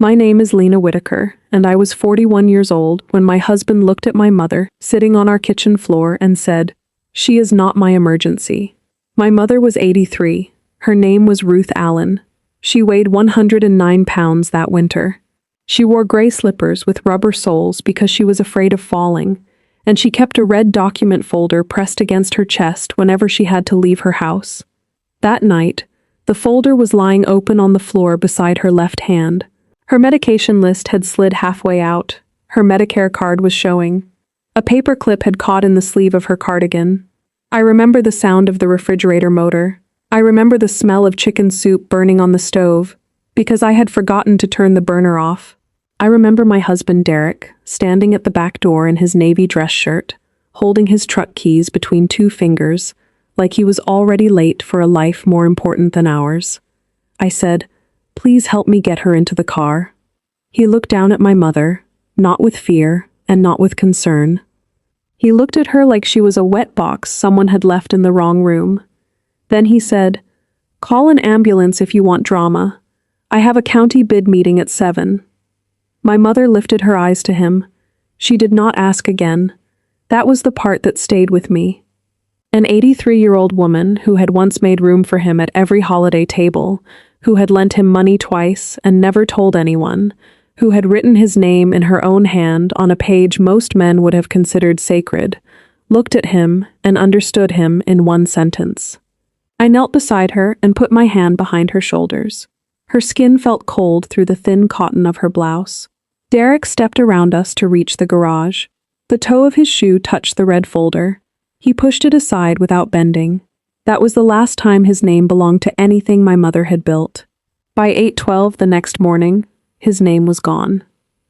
My name is Lena Whitaker, and I was 41 years old when my husband looked at my mother sitting on our kitchen floor and said, "She is not my emergency." My mother was 83. Her name was Ruth Allen. She weighed 109 pounds that winter. She wore gray slippers with rubber soles because she was afraid of falling, and she kept a red document folder pressed against her chest whenever she had to leave her house. That night, the folder was lying open on the floor beside her left hand. Her medication list had slid halfway out. Her Medicare card was showing. A paper clip had caught in the sleeve of her cardigan. I remember the sound of the refrigerator motor. I remember the smell of chicken soup burning on the stove, because I had forgotten to turn the burner off. I remember my husband Derek, standing at the back door in his navy dress shirt, holding his truck keys between two fingers, like he was already late for a life more important than ours. I said, "Please help me get her into the car." He looked down at my mother, not with fear and not with concern. He looked at her like she was a wet box someone had left in the wrong room. Then he said, "Call an ambulance if you want drama. I have a county bid meeting at 7. My mother lifted her eyes to him. She did not ask again. That was the part that stayed with me. An 83-year-old woman who had once made room for him at every holiday table, who had lent him money twice and never told anyone, who had written his name in her own hand on a page most men would have considered sacred, looked at him and understood him in one sentence. I knelt beside her and put my hand behind her shoulders. Her skin felt cold through the thin cotton of her blouse. Derek stepped around us to reach the garage. The toe of his shoe touched the red folder. He pushed it aside without bending. That was the last time his name belonged to anything my mother had built. By 8:12 the next morning, his name was gone.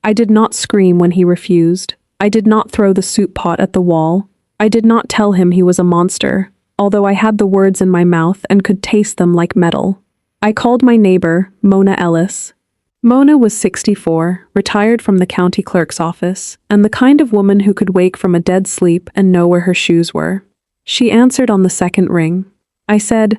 I did not scream when he refused. I did not throw the soup pot at the wall. I did not tell him he was a monster, although I had the words in my mouth and could taste them like metal. I called my neighbor, Mona Ellis. Mona was 64, retired from the county clerk's office, and the kind of woman who could wake from a dead sleep and know where her shoes were. She answered on the second ring. I said,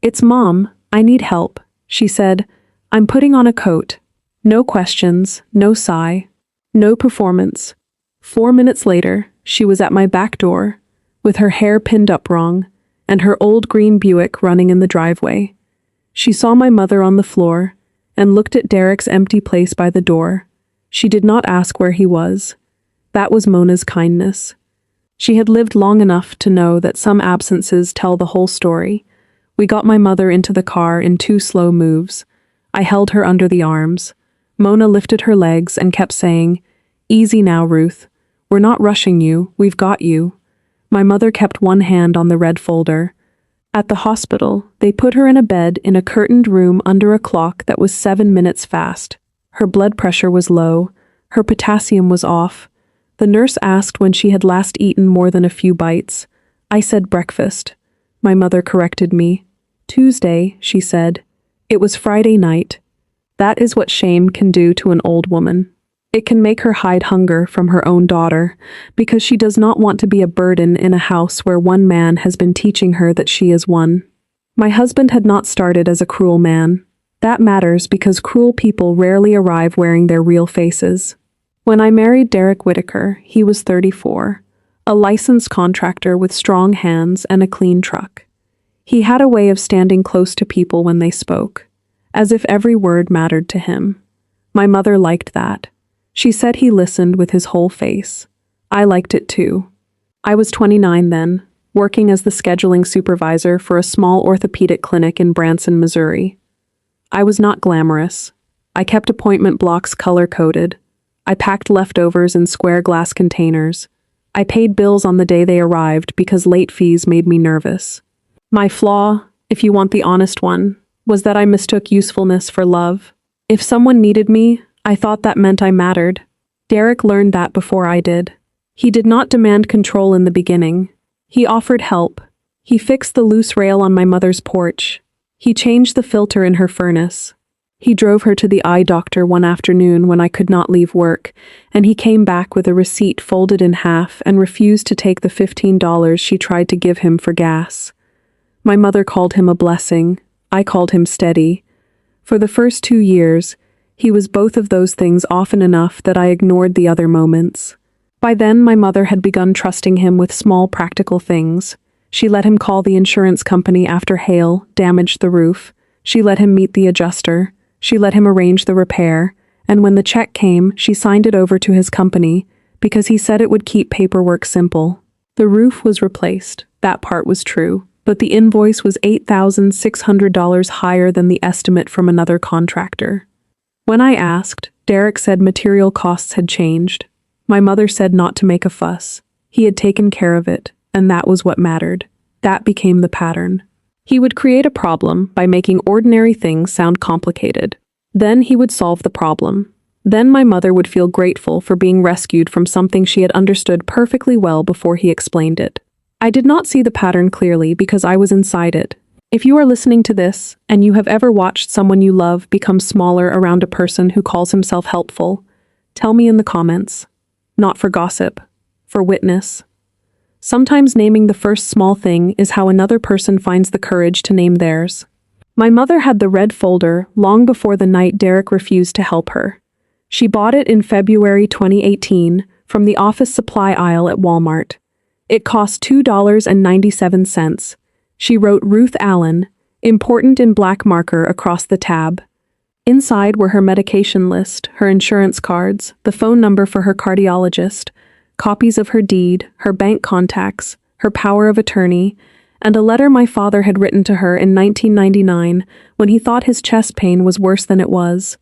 "It's Mom, I need help." She said, "I'm putting on a coat." No questions, no sigh, no performance. 4 minutes later, she was at my back door, with her hair pinned up wrong, and her old green Buick running in the driveway. She saw my mother on the floor, and looked at Derek's empty place by the door. She did not ask where he was. That was Mona's kindness. She had lived long enough to know that some absences tell the whole story. We got my mother into the car in 2 slow moves. I held her under the arms. Mona lifted her legs and kept saying, "Easy now, Ruth. We're not rushing you, we've got you." My mother kept one hand on the red folder. At the hospital, they put her in a bed in a curtained room under a clock that was 7 minutes fast. Her blood pressure was low. Her potassium was off. The nurse asked when she had last eaten more than a few bites. I said breakfast. My mother corrected me. "Tuesday," she said. It was Friday night. That is what shame can do to an old woman. It can make her hide hunger from her own daughter, because she does not want to be a burden in a house where one man has been teaching her that she is one. My husband had not started as a cruel man. That matters because cruel people rarely arrive wearing their real faces. When I married Derek Whitaker, he was 34, a licensed contractor with strong hands and a clean truck. He had a way of standing close to people when they spoke, as if every word mattered to him. My mother liked that. She said he listened with his whole face. I liked it too. I was 29 then, working as the scheduling supervisor for a small orthopedic clinic in Branson, Missouri. I was not glamorous. I kept appointment blocks color-coded. I packed leftovers in square glass containers. I paid bills on the day they arrived because late fees made me nervous. My flaw, if you want the honest one, was that I mistook usefulness for love. If someone needed me, I thought that meant I mattered. Derek learned that before I did. He did not demand control in the beginning. He offered help. He fixed the loose rail on my mother's porch. He changed the filter in her furnace. He drove her to the eye doctor one afternoon when I could not leave work, and he came back with a receipt folded in half and refused to take the $15 she tried to give him for gas. My mother called him a blessing. I called him steady. For the first 2 years, He was both of those things often enough that I ignored the other moments. By then, my mother had begun trusting him with small practical things. She let him call the insurance company after hail damaged the roof. She let him meet the adjuster. She let him arrange the repair. And when the check came, she signed it over to his company because he said it would keep paperwork simple. The roof was replaced. That part was true. But the invoice was $8,600 higher than the estimate from another contractor. When I asked, Derek said material costs had changed. My mother said not to make a fuss. He had taken care of it, and that was what mattered. That became the pattern. He would create a problem by making ordinary things sound complicated. Then he would solve the problem. Then my mother would feel grateful for being rescued from something she had understood perfectly well before he explained it. I did not see the pattern clearly because I was inside it. If you are listening to this, and you have ever watched someone you love become smaller around a person who calls himself helpful, tell me in the comments. Not for gossip, for witness. Sometimes naming the first small thing is how another person finds the courage to name theirs. My mother had the red folder long before the night Derek refused to help her. She bought it in February 2018 from the office supply aisle at Walmart. It cost $2.97. She wrote Ruth Allen, important in black marker across the tab. Inside were her medication list, her insurance cards, the phone number for her cardiologist, copies of her deed, her bank contacts, her power of attorney, and a letter my father had written to her in 1999 when he thought his chest pain was worse than it was.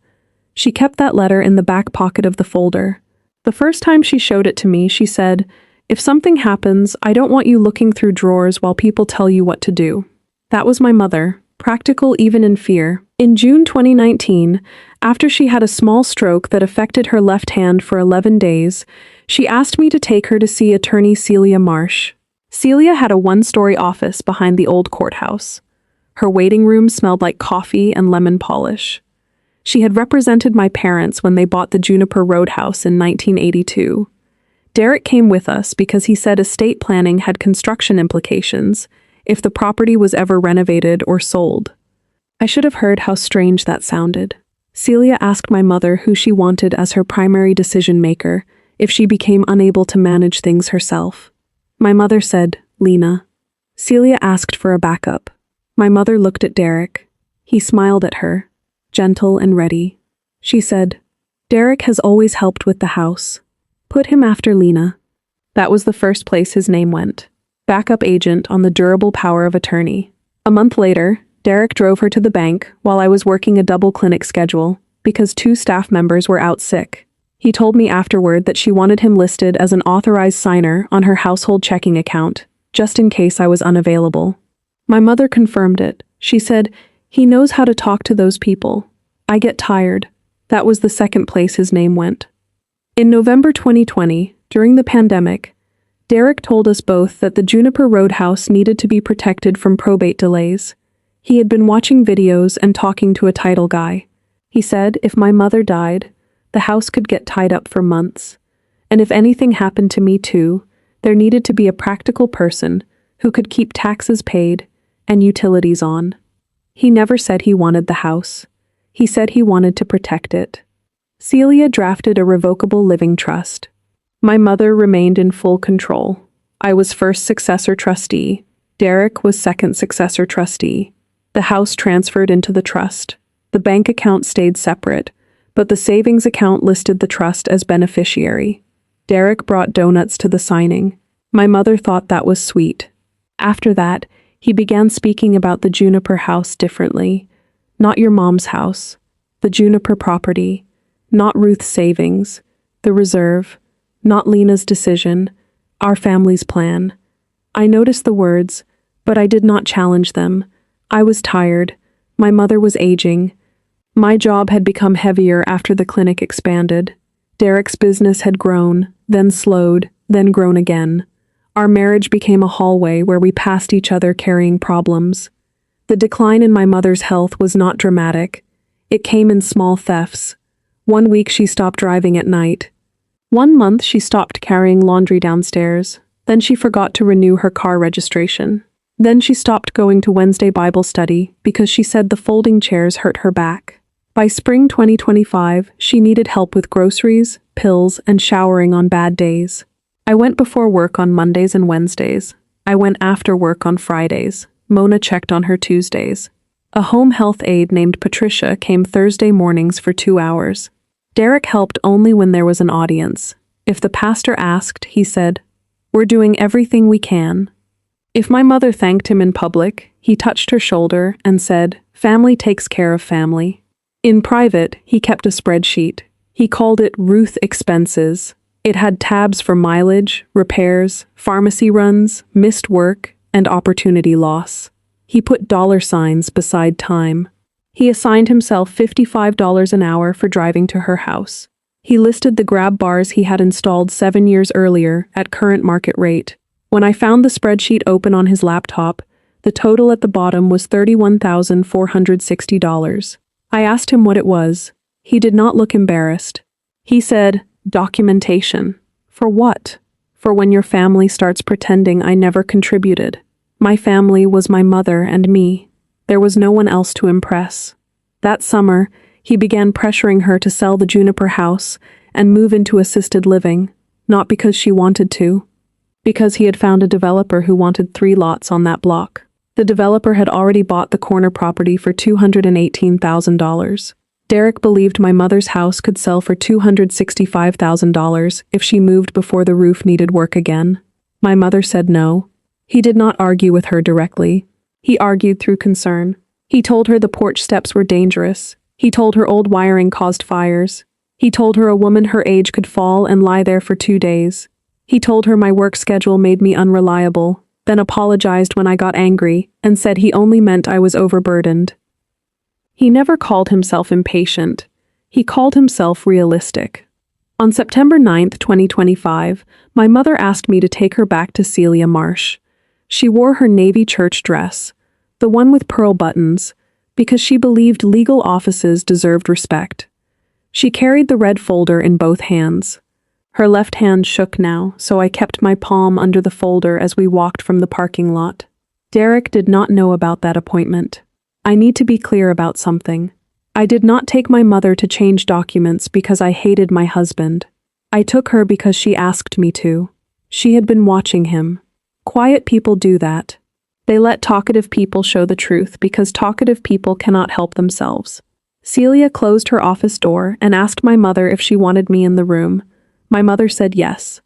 She kept that letter in the back pocket of the folder. The first time she showed it to me, she said, "If something happens, I don't want you looking through drawers while people tell you what to do." That was my mother, practical even in fear. In June 2019, after she had a small stroke that affected her left hand for 11 days, she asked me to take her to see attorney Celia Marsh. Celia had a one-story office behind the old courthouse. Her waiting room smelled like coffee and lemon polish. She had represented my parents when they bought the Juniper Roadhouse in 1982. Derek came with us because he said estate planning had construction implications if the property was ever renovated or sold. I should have heard how strange that sounded. Celia asked my mother who she wanted as her primary decision maker if she became unable to manage things herself. My mother said, "Lena." Celia asked for a backup. My mother looked at Derek. He smiled at her, gentle and ready. She said, "Derek has always helped with the house. Put him after Lena." That was the first place his name went. Backup agent on the durable power of attorney. A month later, Derek drove her to the bank while I was working a double clinic schedule because 2 staff members were out sick. He told me afterward that she wanted him listed as an authorized signer on her household checking account, just in case I was unavailable. My mother confirmed it. She said, "He knows how to talk to those people. I get tired." That was the second place his name went. In November 2020, during the pandemic, Derek told us both that the Juniper Roadhouse needed to be protected from probate delays. He had been watching videos and talking to a title guy. He said if my mother died, the house could get tied up for months. And if anything happened to me too, there needed to be a practical person who could keep taxes paid and utilities on. He never said he wanted the house. He said he wanted to protect it. Celia drafted a revocable living trust. My mother remained in full control. I was first successor trustee. Derek was second successor trustee. The house transferred into the trust. The bank account stayed separate, but the savings account listed the trust as beneficiary. Derek brought donuts to the signing. My mother thought that was sweet. After that, he began speaking about the Juniper house differently. Not your mom's house. The Juniper property. Not Ruth's savings. The reserve. Not Lena's decision. Our family's plan. I noticed the words, but I did not challenge them. I was tired. My mother was aging. My job had become heavier after the clinic expanded. Derek's business had grown, then slowed, then grown again. Our marriage became a hallway where we passed each other carrying problems. The decline in my mother's health was not dramatic. It came in small thefts. 1 week she stopped driving at night. 1 month she stopped carrying laundry downstairs. Then she forgot to renew her car registration. Then she stopped going to Wednesday Bible study because she said the folding chairs hurt her back. By spring 2025, she needed help with groceries, pills, and showering on bad days. I went before work on Mondays and Wednesdays. I went after work on Fridays. Mona checked on her Tuesdays. A home health aide named Patricia came Thursday mornings for 2 hours. Derek helped only when there was an audience. If the pastor asked, he said, "We're doing everything we can." If my mother thanked him in public, he touched her shoulder and said, "Family takes care of family." In private, he kept a spreadsheet. He called it Ruth Expenses. It had tabs for mileage, repairs, pharmacy runs, missed work, and opportunity loss. He put dollar signs beside time. He assigned himself $55 an hour for driving to her house. He listed the grab bars he had installed 7 years earlier at current market rate. When I found the spreadsheet open on his laptop, the total at the bottom was $31,460. I asked him what it was. He did not look embarrassed. He said, "Documentation." For what? For when your family starts pretending I never contributed. My family was my mother and me. There was no one else to impress. That summer, he began pressuring her to sell the Juniper house and move into assisted living, not because she wanted to, because he had found a developer who wanted 3 lots on that block. The developer had already bought the corner property for $218,000. Derek believed my mother's house could sell for $265,000 if she moved before the roof needed work again. My mother said no. He did not argue with her directly. He argued through concern. He told her the porch steps were dangerous. He told her old wiring caused fires. He told her a woman her age could fall and lie there for 2 days. He told her my work schedule made me unreliable, then apologized when I got angry and said he only meant I was overburdened. He never called himself impatient. He called himself realistic. On September 9th, 2025, my mother asked me to take her back to Celia Marsh. She wore her navy church dress, the one with pearl buttons, because she believed legal offices deserved respect. She carried the red folder in both hands. Her left hand shook now, so I kept my palm under the folder as we walked from the parking lot. Derek did not know about that appointment. I need to be clear about something. I did not take my mother to change documents because I hated my husband. I took her because she asked me to. She had been watching him. Quiet people do that. They let talkative people show the truth because talkative people cannot help themselves. Celia closed her office door and asked my mother if she wanted me in the room. My mother said yes.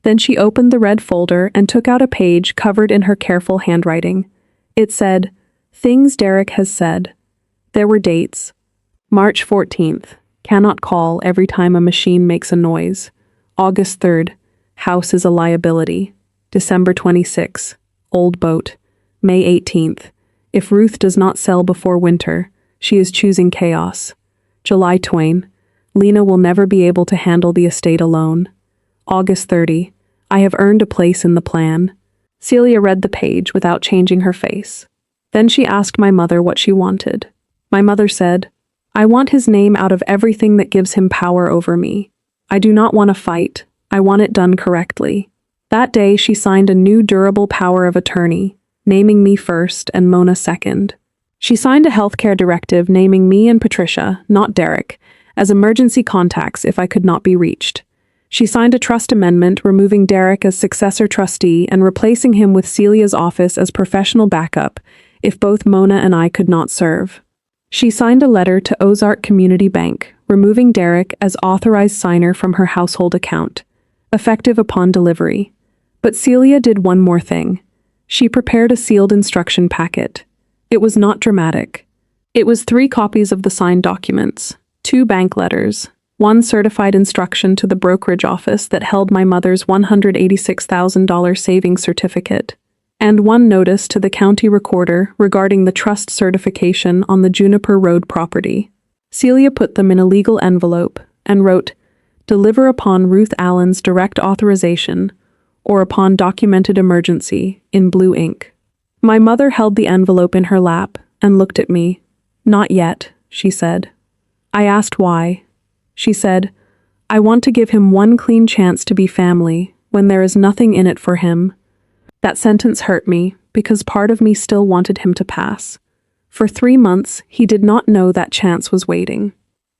Then she opened the red folder and took out a page covered in her careful handwriting. It said, "Things Derek has said." There were dates. March 14th, cannot call every time a machine makes a noise. August 3rd, house is a liability. December 26th, old boat. May 18th, if Ruth does not sell before winter, she is choosing chaos. July 20, Lena will never be able to handle the estate alone. August 30, I have earned a place in the plan. Celia read the page without changing her face. Then she asked my mother what she wanted. My mother said, "I want his name out of everything that gives him power over me. I do not want a fight. I want it done correctly." That day she signed a new durable power of attorney, naming me first and Mona second. She signed a healthcare directive naming me and Patricia, not Derek, as emergency contacts if I could not be reached. She signed a trust amendment removing Derek as successor trustee and replacing him with Celia's office as professional backup if both Mona and I could not serve. She signed a letter to Ozark Community Bank, removing Derek as authorized signer from her household account, effective upon delivery. But Celia did one more thing. She prepared a sealed instruction packet. It was not dramatic. It was 3 copies of the signed documents, 2 bank letters, 1 certified instruction to the brokerage office that held my mother's $186,000 savings certificate, and 1 notice to the county recorder regarding the trust certification on the Juniper Road property. Celia put them in a legal envelope and wrote, "Deliver upon Ruth Allen's direct authorization or upon documented emergency," in blue ink. My mother held the envelope in her lap and looked at me. "Not yet," she said. I asked why. She said, "I want to give him one clean chance to be family when there is nothing in it for him." That sentence hurt me because part of me still wanted him to pass. For 3 months, he did not know that chance was waiting.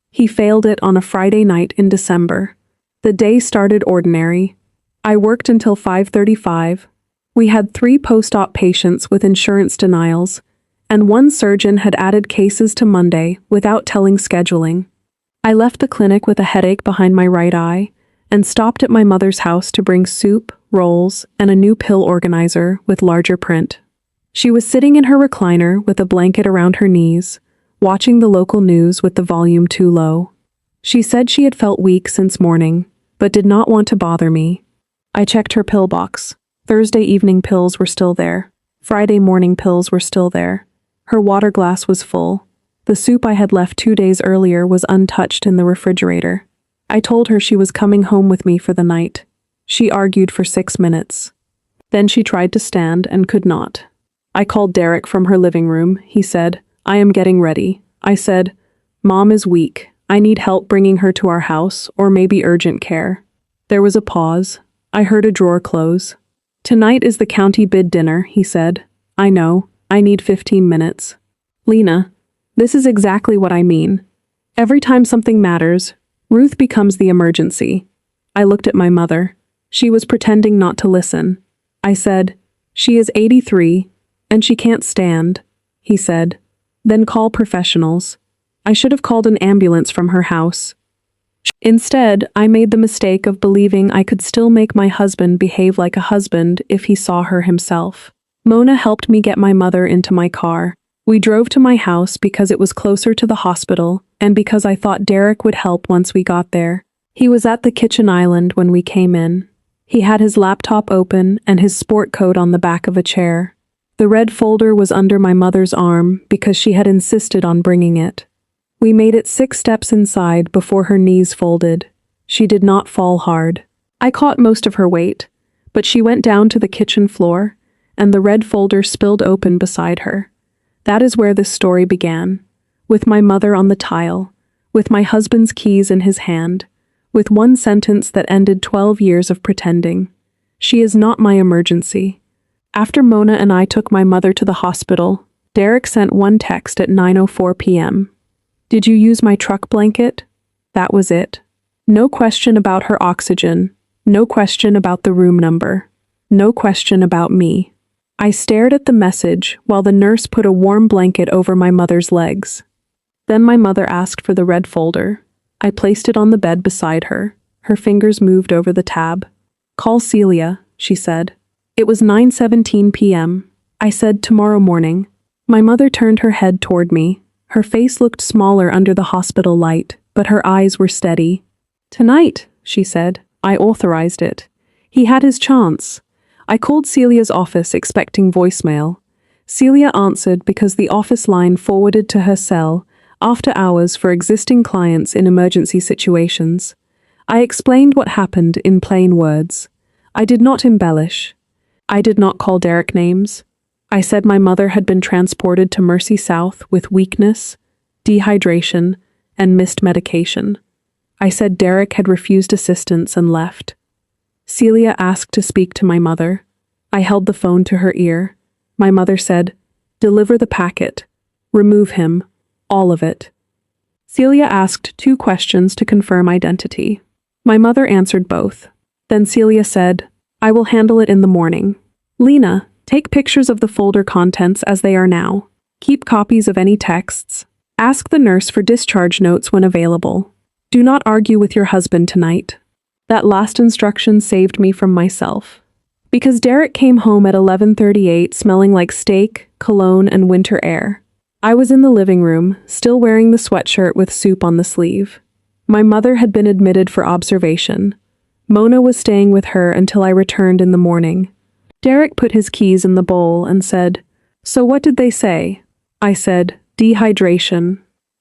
He failed it on a Friday night in December. The day started ordinary. I worked until 5:35. We had 3 post-op patients with insurance denials, and 1 surgeon had added cases to Monday without telling scheduling. I left the clinic with a headache behind my right eye and stopped at my mother's house to bring soup, rolls, and a new pill organizer with larger print. She was sitting in her recliner with a blanket around her knees, watching the local news with the volume too low. She said she had felt weak since morning, but did not want to bother me. I checked her pill box. Thursday evening pills were still there. Friday morning pills were still there. Her water glass was full. The soup I had left 2 days earlier was untouched in the refrigerator. I told her she was coming home with me for the night. She argued for 6 minutes. Then she tried to stand and could not. I called Derek from her living room. He said, "I am getting ready." I said, "Mom is weak. I need help bringing her to our house or maybe urgent care." There was a pause. I heard a drawer close. "Tonight is the county bid dinner," he said. "I know. I need 15 minutes. Lena, this is exactly what I mean. Every time something matters, Ruth becomes the emergency." I looked at my mother. She was pretending not to listen. I said, "She is 83, and she can't stand." He said, "Then call professionals." I should have called an ambulance from her house. Instead, I made the mistake of believing I could still make my husband behave like a husband if he saw her himself. Mona helped me get my mother into my car. We drove to my house because it was closer to the hospital and because I thought Derek would help once we got there. He was at the kitchen island when we came in. He had his laptop open and his sport coat on the back of a chair. The red folder was under my mother's arm because she had insisted on bringing it. We made it 6 steps inside before her knees folded. She did not fall hard. I caught most of her weight, but she went down to the kitchen floor, and the red folder spilled open beside her. That is where this story began, with my mother on the tile, with my husband's keys in his hand, with one sentence that ended 12 years of pretending. "She is not my emergency." After Mona and I took my mother to the hospital, Derek sent one text at 9:04 p.m. "Did you use my truck blanket?" That was it. No question about her oxygen. No question about the room number. No question about me. I stared at the message while the nurse put a warm blanket over my mother's legs. Then my mother asked for the red folder. I placed it on the bed beside her. Her fingers moved over the tab. "Call Celia," she said. It was 9:17 p.m. I said, "Tomorrow morning." My mother turned her head toward me. Her face looked smaller under the hospital light, but her eyes were steady. "Tonight," she said. I authorized it. He had his chance. I called Celia's office expecting voicemail. Celia answered because the office line forwarded to her cell after hours for existing clients in emergency situations. I explained what happened in plain words. I did not embellish. I did not call Derek names. I said my mother had been transported to Mercy South with weakness, dehydration, and missed medication. I said Derek had refused assistance and left. Celia asked to speak to my mother. I held the phone to her ear. My mother said, "Deliver the packet. Remove him. All of it." Celia asked 2 questions to confirm identity. My mother answered both. Then Celia said, "I will handle it in the morning. Lena, take pictures of the folder contents as they are now. Keep copies of any texts. Ask the nurse for discharge notes when available. Do not argue with your husband tonight." That last instruction saved me from myself. Because Derek came home at 11:38 smelling like steak, cologne, and winter air. I was in the living room, still wearing the sweatshirt with soup on the sleeve. My mother had been admitted for observation. Mona was staying with her until I returned in the morning. Derek put his keys in the bowl and said, "So what did they say?" I said, "Dehydration.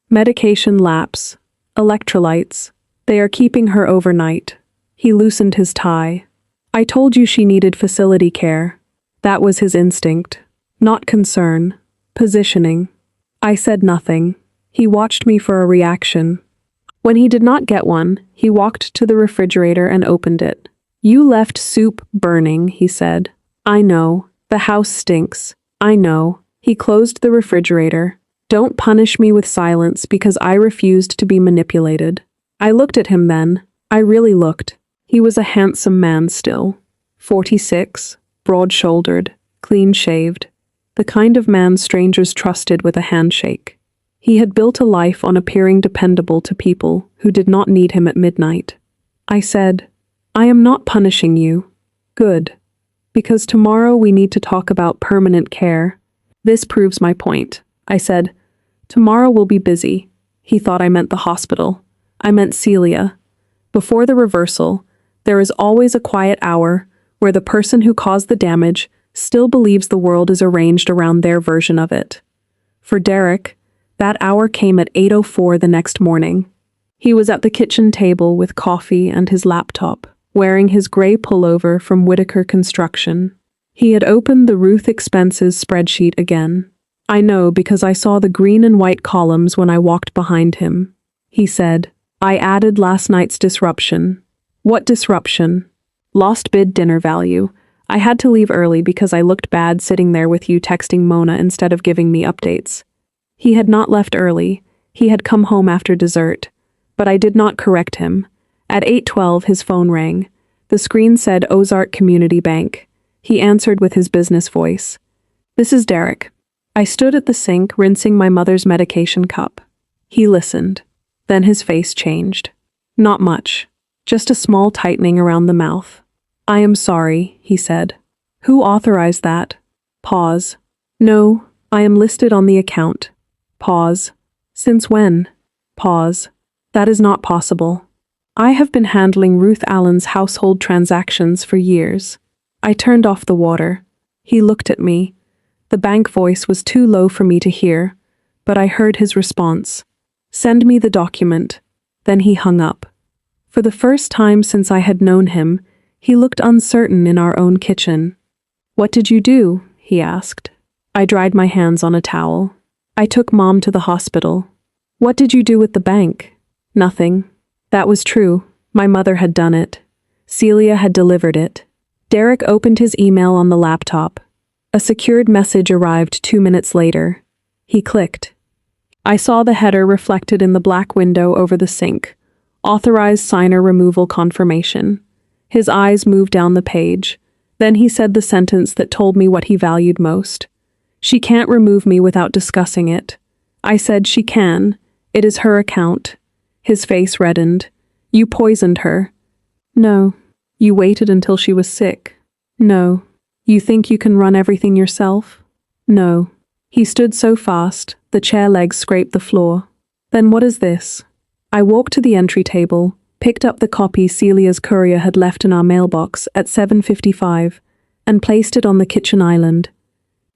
Medication lapse. Electrolytes. They are keeping her overnight." He loosened his tie. "I told you she needed facility care." That was his instinct. Not concern. Positioning. I said nothing. He watched me for a reaction. When he did not get one, he walked to the refrigerator and opened it. "You left soup burning," he said. "I know. The house stinks. I know." He closed the refrigerator. Don't punish me with silence because I refused to be manipulated. I looked at him then. I really looked. He was a handsome man still. 46, broad-shouldered, clean-shaved. The kind of man strangers trusted with a handshake. He had built a life on appearing dependable to people who did not need him at midnight. I said, I am not punishing you. Good. Because tomorrow we need to talk about permanent care. This proves my point. I said, tomorrow we'll be busy. He thought I meant the hospital. I meant Celia. Before the reversal, there is always a quiet hour where the person who caused the damage still believes the world is arranged around their version of it. For Derek, that hour came at 8:04 the next morning. He was at the kitchen table with coffee and his laptop, wearing his gray pullover from Whitaker Construction. He had opened the Ruth expenses spreadsheet again. I know because I saw the green and white columns when I walked behind him. He said, I added last night's disruption. What disruption? Lost bid dinner value. I had to leave early because I looked bad sitting there with you texting Mona instead of giving me updates. He had not left early. He had come home after dessert. But I did not correct him. At 8:12 his phone rang. The screen said Ozark Community Bank. He answered with his business voice. This is Derek. I stood at the sink rinsing my mother's medication cup. He listened. Then his face changed. Not much. Just a small tightening around the mouth. I am sorry, he said. Who authorized that? Pause. No, I am listed on the account. Pause. Since when? Pause. That is not possible. I have been handling Ruth Allen's household transactions for years. I turned off the water. He looked at me. The bank voice was too low for me to hear, but I heard his response. Send me the document. Then he hung up. For the first time since I had known him, he looked uncertain in our own kitchen. What did you do? He asked. I dried my hands on a towel. I took Mom to the hospital. What did you do with the bank? Nothing. That was true. My mother had done it. Celia had delivered it. Derek opened his email on the laptop. A secured message arrived 2 minutes later. He clicked. I saw the header reflected in the black window over the sink. Authorized signer removal confirmation. His eyes moved down the page. Then he said the sentence that told me what he valued most. She can't remove me without discussing it. I said she can. It is her account. His face reddened. You poisoned her. No. You waited until she was sick. No. You think you can run everything yourself? No. He stood so fast, the chair legs scraped the floor. Then what is this? I walked to the entry table, picked up the copy Celia's courier had left in our mailbox at 7:55, and placed it on the kitchen island.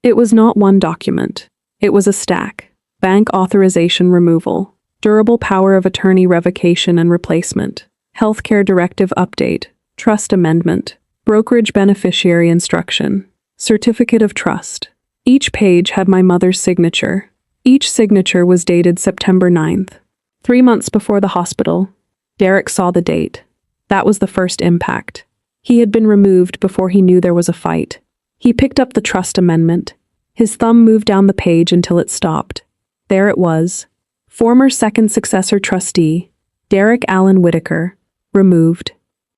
It was not one document. It was a stack. Bank authorization removal, durable power of attorney revocation and replacement, healthcare directive update, trust amendment, brokerage beneficiary instruction, certificate of trust. Each page had my mother's signature. Each signature was dated September 9th. 3 months before the hospital. Derek saw the date. That was the first impact. He had been removed before he knew there was a fight. He picked up the trust amendment. His thumb moved down the page until it stopped. There it was. Former second successor trustee, Derek Allen Whitaker, removed.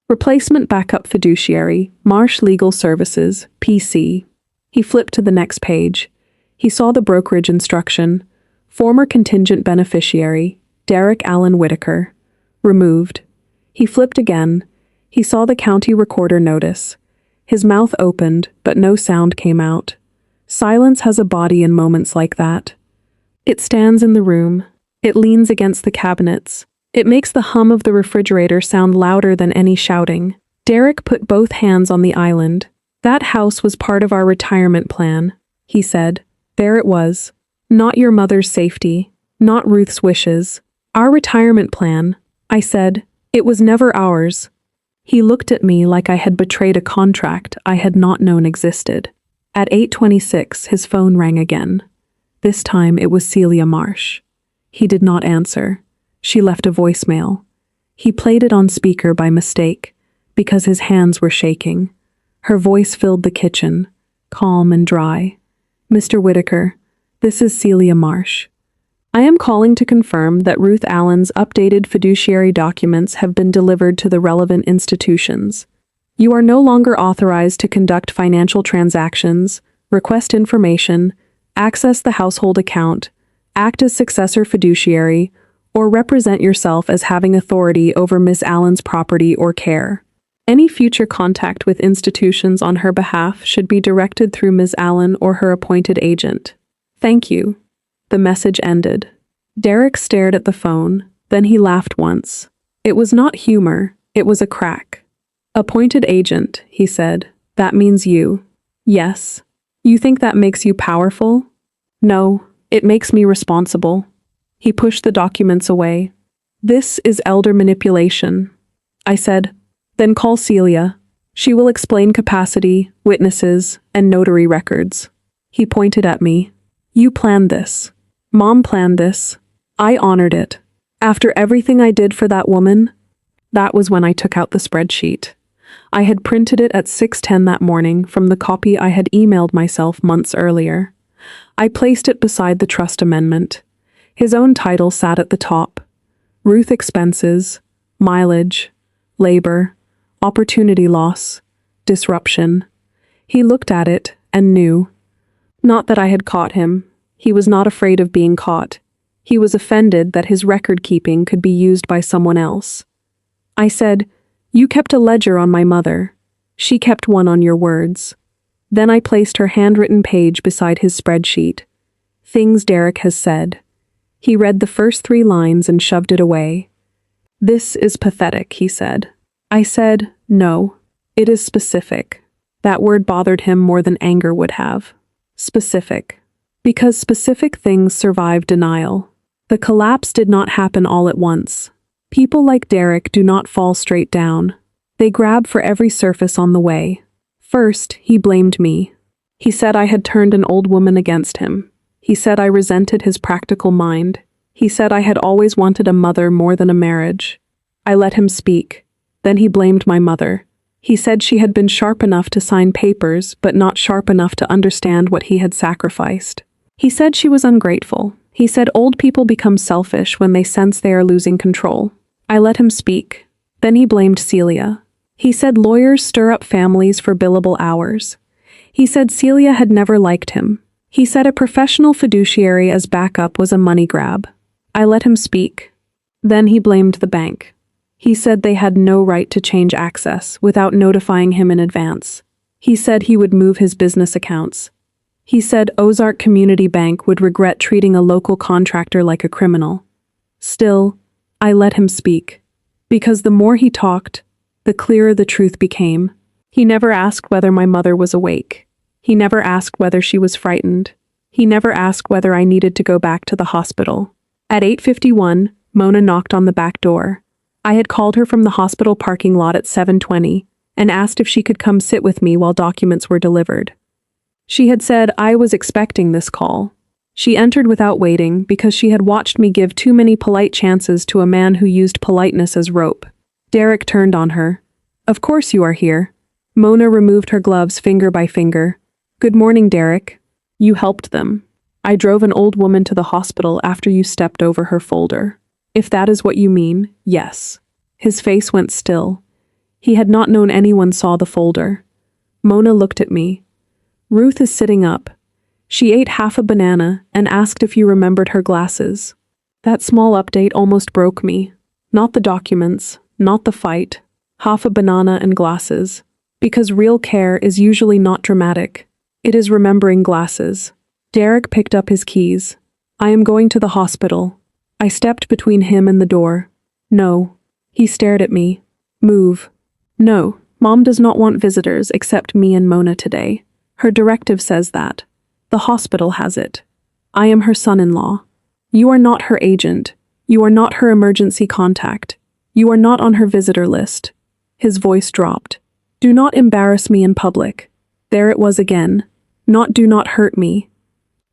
Replacement backup fiduciary, Marsh Legal Services, PC. He flipped to the next page. He saw the brokerage instruction. Former contingent beneficiary, Derek Allen Whitaker, removed. He flipped again. He saw the county recorder notice. His mouth opened, but no sound came out. Silence has a body in moments like that. It stands in the room. It leans against the cabinets. It makes the hum of the refrigerator sound louder than any shouting. Derek put both hands on the island. That house was part of our retirement plan, he said. There it was. Not your mother's safety. Not Ruth's wishes. Our retirement plan, I said. It was never ours. He looked at me like I had betrayed a contract I had not known existed. At 8:26, his phone rang again. This time it was Celia Marsh. He did not answer. She left a voicemail. He played it on speaker by mistake, because his hands were shaking. Her voice filled the kitchen, calm and dry. Mr. Whitaker, this is Celia Marsh. I am calling to confirm that Ruth Allen's updated fiduciary documents have been delivered to the relevant institutions. You are no longer authorized to conduct financial transactions, request information, access the household account, act as successor fiduciary, or represent yourself as having authority over Miss Allen's property or care. Any future contact with institutions on her behalf should be directed through Ms. Allen or her appointed agent. Thank you. The message ended. Derek stared at the phone, then he laughed once. It was not humor, it was a crack. Appointed agent, he said. That means you. Yes. You think that makes you powerful? No, it makes me responsible. He pushed the documents away. This is elder manipulation. I said, then call Celia. She will explain capacity, witnesses, and notary records. He pointed at me. You planned this. Mom planned this. I honored it. After everything I did for that woman, that was when I took out the spreadsheet. I had printed it at 6:10 that morning from the copy I had emailed myself months earlier. I placed it beside the trust amendment. His own title sat at the top. Ruth expenses, mileage, labor, opportunity loss, disruption. He looked at it and knew. Not that I had caught him. He was not afraid of being caught. He was offended that his record-keeping could be used by someone else. I said, you kept a ledger on my mother. She kept one on your words. Then I placed her handwritten page beside his spreadsheet. Things Derek has said. He read the first 3 lines and shoved it away. This is pathetic, he said. I said, no, it is specific. That word bothered him more than anger would have. Specific. Because specific things survive denial. The collapse did not happen all at once. People like Derek do not fall straight down. They grab for every surface on the way. First, he blamed me. He said I had turned an old woman against him. He said I resented his practical mind. He said I had always wanted a mother more than a marriage. I let him speak. Then he blamed my mother. He said she had been sharp enough to sign papers, but not sharp enough to understand what he had sacrificed. He said she was ungrateful. He said old people become selfish when they sense they are losing control. I let him speak. Then he blamed Celia. He said lawyers stir up families for billable hours. He said Celia had never liked him. He said a professional fiduciary as backup was a money grab. I let him speak. Then he blamed the bank. He said they had no right to change access without notifying him in advance. He said he would move his business accounts. He said Ozark Community Bank would regret treating a local contractor like a criminal. Still, I let him speak. Because the more he talked, the clearer the truth became. He never asked whether my mother was awake. He never asked whether she was frightened. He never asked whether I needed to go back to the hospital. At 8:51, Mona knocked on the back door. I had called her from the hospital parking lot at 7:20 and asked if she could come sit with me while documents were delivered. She had said I was expecting this call. She entered without waiting because she had watched me give too many polite chances to a man who used politeness as rope. Derek turned on her. Of course you are here. Mona removed her gloves finger by finger. Good morning, Derek. You helped them. I drove an old woman to the hospital after you stepped over her folder. If that is what you mean, yes. His face went still. He had not known anyone saw the folder. Mona looked at me. Ruth is sitting up. She ate half a banana and asked if you remembered her glasses. That small update almost broke me. Not the documents, not the fight. Half a banana and glasses. Because real care is usually not dramatic. It is remembering glasses. Derek picked up his keys. I am going to the hospital. I stepped between him and the door. No. He stared at me. Move. No, Mom does not want visitors except me and Mona today. Her directive says that. The hospital has it. I am her son-in-law. You are not her agent. You are not her emergency contact. You are not on her visitor list. His voice dropped. Do not embarrass me in public. There it was again. Not do not hurt me.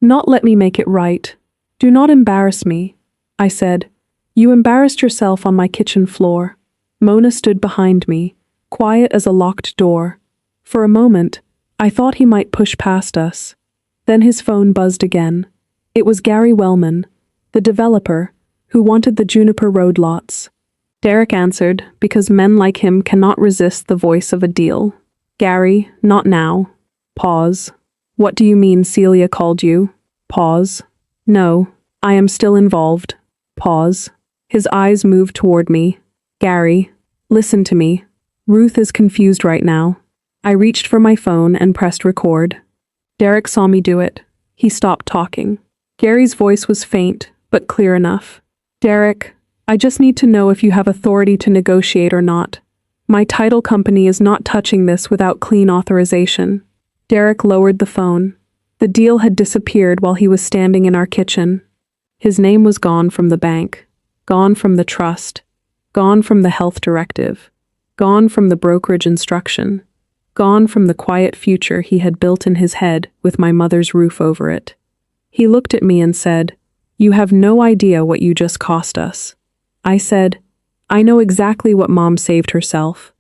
Not let me make it right. Do not embarrass me. I said, you embarrassed yourself on my kitchen floor. Mona stood behind me, quiet as a locked door. For a moment, I thought he might push past us. Then his phone buzzed again. It was Gary Wellman. The developer, who wanted the Juniper Road lots. Derek answered, because men like him cannot resist the voice of a deal. Gary, not now. Pause. What do you mean Celia called you? Pause. No, I am still involved. Pause. His eyes moved toward me. Gary, listen to me. Ruth is confused right now. I reached for my phone and pressed record. Derek saw me do it. He stopped talking. Gary's voice was faint, but clear enough. Derek, I just need to know if you have authority to negotiate or not. My title company is not touching this without clean authorization. Derek lowered the phone. The deal had disappeared while he was standing in our kitchen. His name was gone from the bank, gone from the trust, gone from the health directive, gone from the brokerage instruction, gone from the quiet future he had built in his head with my mother's roof over it. He looked at me and said, "You have no idea what you just cost us." I said, "I know exactly what Mom saved herself."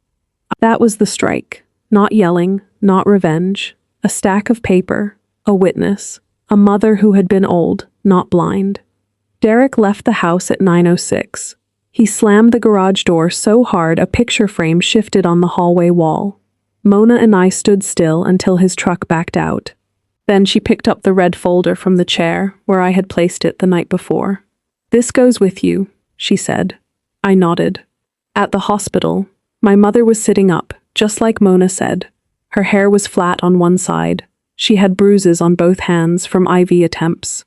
That was the strike. Not yelling, not revenge. A stack of paper, a witness, a mother who had been old, not blind. Derek left the house at 9:06. He slammed the garage door so hard a picture frame shifted on the hallway wall. Mona and I stood still until his truck backed out. Then she picked up the red folder from the chair where I had placed it the night before. "This goes with you," she said. I nodded. At the hospital, my mother was sitting up, just like Mona said. Her hair was flat on one side. She had bruises on both hands from IV attempts.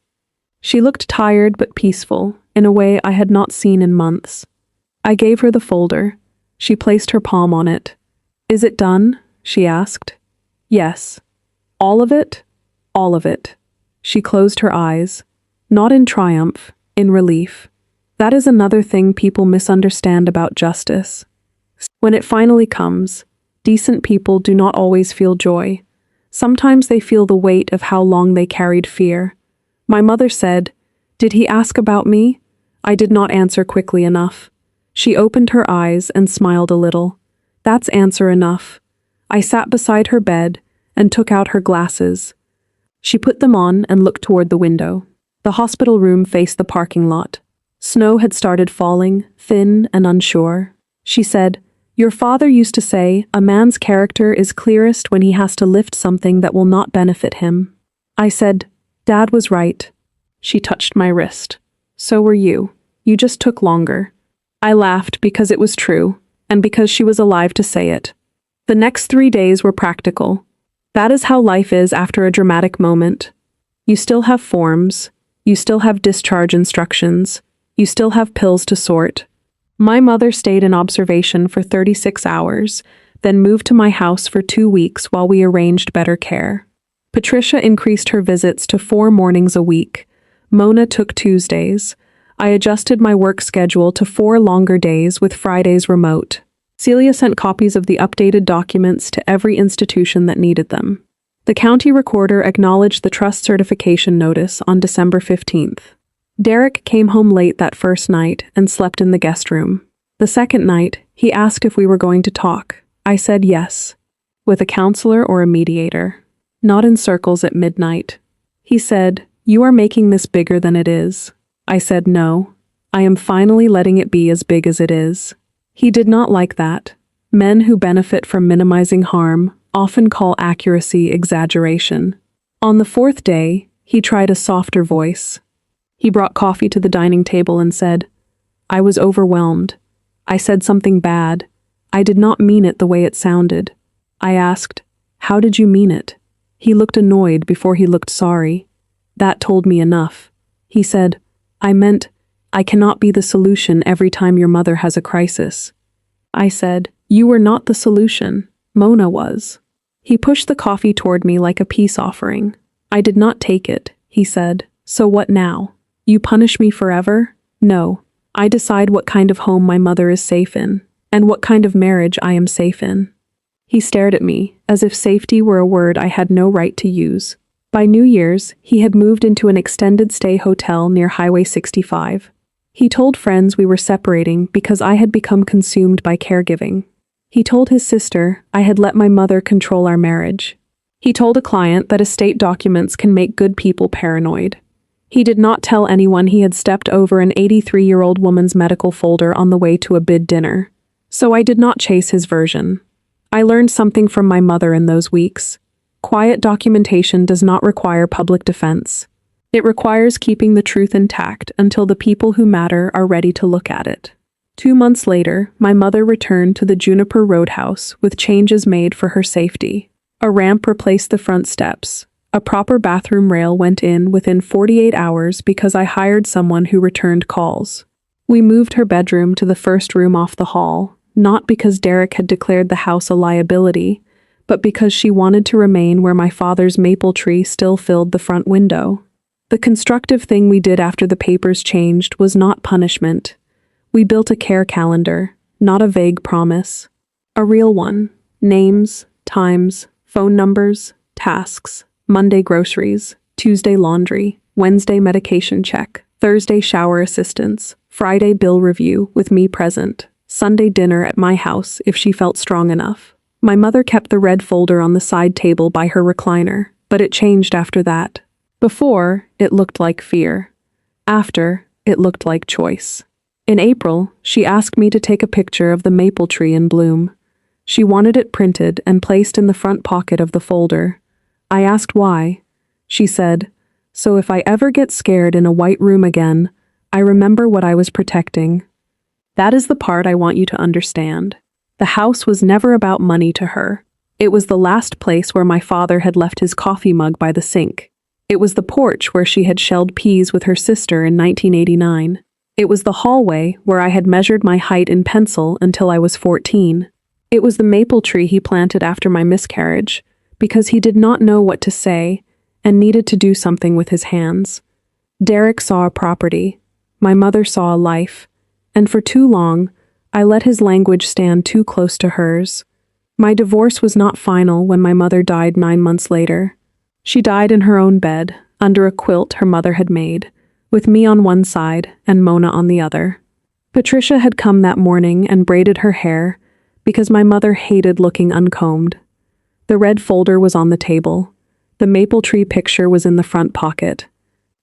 She looked tired but peaceful, in a way I had not seen in months. I gave her the folder. She placed her palm on it. "Is it done?" she asked. "Yes." "All of it?" "All of it." She closed her eyes. Not in triumph, in relief. That is another thing people misunderstand about justice. When it finally comes, decent people do not always feel joy. Sometimes they feel the weight of how long they carried fear. My mother said, "Did he ask about me?" I did not answer quickly enough. She opened her eyes and smiled a little. That's answer enough. I sat beside her bed and took out her glasses. She put them on and looked toward the window. The hospital room faced the parking lot. Snow had started falling, thin and unsure. She said, "Your father used to say, a man's character is clearest when he has to lift something that will not benefit him." I said, "Dad was right." She touched my wrist. "So were you. You just took longer." I laughed because it was true, and because she was alive to say it. The next 3 days were practical. That is how life is after a dramatic moment. You still have forms. You still have discharge instructions. You still have pills to sort. My mother stayed in observation for 36 hours, then moved to my house for 2 weeks while we arranged better care. Patricia increased her visits to 4 mornings a week. Mona took Tuesdays. I adjusted my work schedule to 4 longer days with Fridays remote. Celia sent copies of the updated documents to every institution that needed them. The county recorder acknowledged the trust certification notice on December 15th. Derek came home late that first night and slept in the guest room. The second night, he asked if we were going to talk. I said yes. With a counselor or a mediator. Not in circles at midnight. He said, "You are making this bigger than it is." I said no. I am finally letting it be as big as it is. He did not like that. Men who benefit from minimizing harm often call accuracy exaggeration. On the 4th day, he tried a softer voice. He brought coffee to the dining table and said, "I was overwhelmed. I said something bad. I did not mean it the way it sounded." I asked, "How did you mean it?" He looked annoyed before he looked sorry. That told me enough. He said, "I meant, I cannot be the solution every time your mother has a crisis." I said, "You were not the solution. Mona was." He pushed the coffee toward me like a peace offering. I did not take it. He said, "So what now? You punish me forever?" "No. I decide what kind of home my mother is safe in, and what kind of marriage I am safe in." He stared at me, as if safety were a word I had no right to use. By New Year's, he had moved into an extended stay hotel near Highway 65. He told friends we were separating because I had become consumed by caregiving. He told his sister I had let my mother control our marriage. He told a client that estate documents can make good people paranoid. He did not tell anyone he had stepped over an 83-year-old woman's medical folder on the way to a bid dinner. So I did not chase his version. I learned something from my mother in those weeks. Quiet documentation does not require public defense. It requires keeping the truth intact until the people who matter are ready to look at it. 2 months later, my mother returned to the Juniper Roadhouse with changes made for her safety. A ramp replaced the front steps. A proper bathroom rail went in within 48 hours because I hired someone who returned calls. We moved her bedroom to the first room off the hall, not because Derek had declared the house a liability, but because she wanted to remain where my father's maple tree still filled the front window. The constructive thing we did after the papers changed was not punishment. We built a care calendar, not a vague promise. A real one. Names, times, phone numbers, tasks, Monday groceries, Tuesday laundry, Wednesday medication check, Thursday shower assistance, Friday bill review with me present, Sunday dinner at my house if she felt strong enough. My mother kept the red folder on the side table by her recliner, but it changed after that. Before, it looked like fear. After, it looked like choice. In April, she asked me to take a picture of the maple tree in bloom. She wanted it printed and placed in the front pocket of the folder. I asked why. She said, "So if I ever get scared in a white room again, I remember what I was protecting." That is the part I want you to understand. The house was never about money to her. It was the last place where my father had left his coffee mug by the sink. It was the porch where she had shelled peas with her sister in 1989. It was the hallway where I had measured my height in pencil until I was 14. It was the maple tree he planted after my miscarriage, because he did not know what to say and needed to do something with his hands. Derek saw a property. My mother saw a life. And for too long, I let his language stand too close to hers. My divorce was not final when my mother died 9 months later. She died in her own bed, under a quilt her mother had made, with me on one side and Mona on the other. Patricia had come that morning and braided her hair, because my mother hated looking uncombed. The red folder was on the table. The maple tree picture was in the front pocket.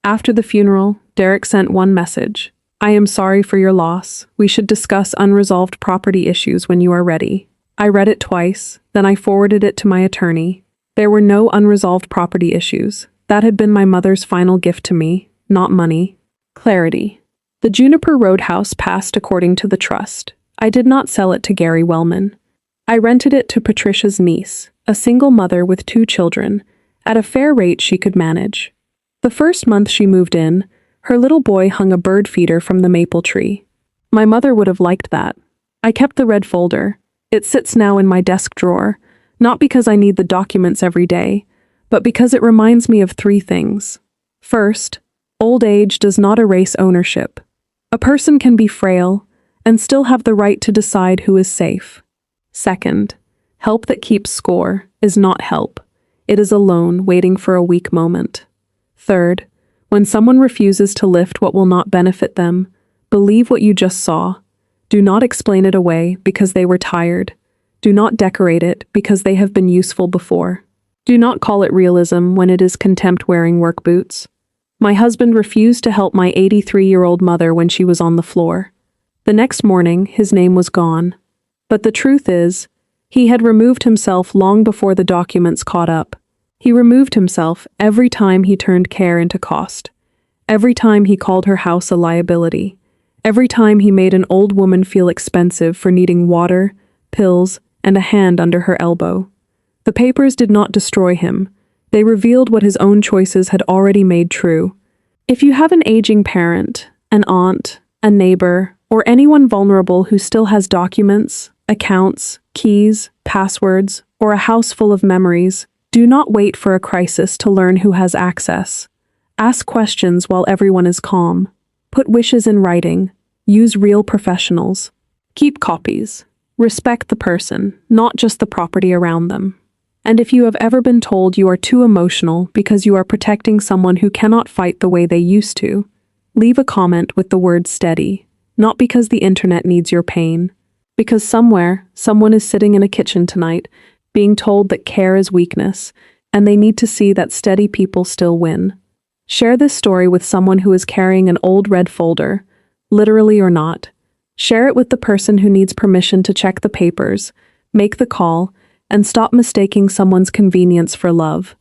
After the funeral, Derek sent one message. "I am sorry for your loss. We should discuss unresolved property issues when you are ready." I read it twice, then I forwarded it to my attorney. There were no unresolved property issues. That had been my mother's final gift to me, not money. Clarity. The Juniper Roadhouse passed according to the trust. I did not sell it to Gary Wellman. I rented it to Patricia's niece, a single mother with 2 children, at a fair rate she could manage. The first month she moved in, her little boy hung a bird feeder from the maple tree. My mother would have liked that. I kept the red folder. It sits now in my desk drawer, not because I need the documents every day, but because it reminds me of 3 things. First, old age does not erase ownership. A person can be frail and still have the right to decide who is safe. Second, help that keeps score is not help. It is a loan waiting for a weak moment. Third, when someone refuses to lift what will not benefit them, believe what you just saw. Do not explain it away because they were tired. Do not decorate it because they have been useful before. Do not call it realism when it is contempt wearing work boots. My husband refused to help my 83-year-old mother when she was on the floor. The next morning, his name was gone. But the truth is, he had removed himself long before the documents caught up. He removed himself every time he turned care into cost. Every time he called her house a liability. Every time he made an old woman feel expensive for needing water, pills, and a hand under her elbow. The papers did not destroy him. They revealed what his own choices had already made true. If you have an aging parent, an aunt, a neighbor, or anyone vulnerable who still has documents, accounts, keys, passwords, or a house full of memories, do not wait for a crisis to learn who has access. Ask questions while everyone is calm. Put wishes in writing. Use real professionals. Keep copies. Respect the person, not just the property around them. And if you have ever been told you are too emotional because you are protecting someone who cannot fight the way they used to, leave a comment with the word steady, not because the internet needs your pain, because somewhere, someone is sitting in a kitchen tonight, being told that care is weakness, and they need to see that steady people still win. Share this story with someone who is carrying an old red folder, literally or not. Share it with the person who needs permission to check the papers, make the call, and stop mistaking someone's convenience for love.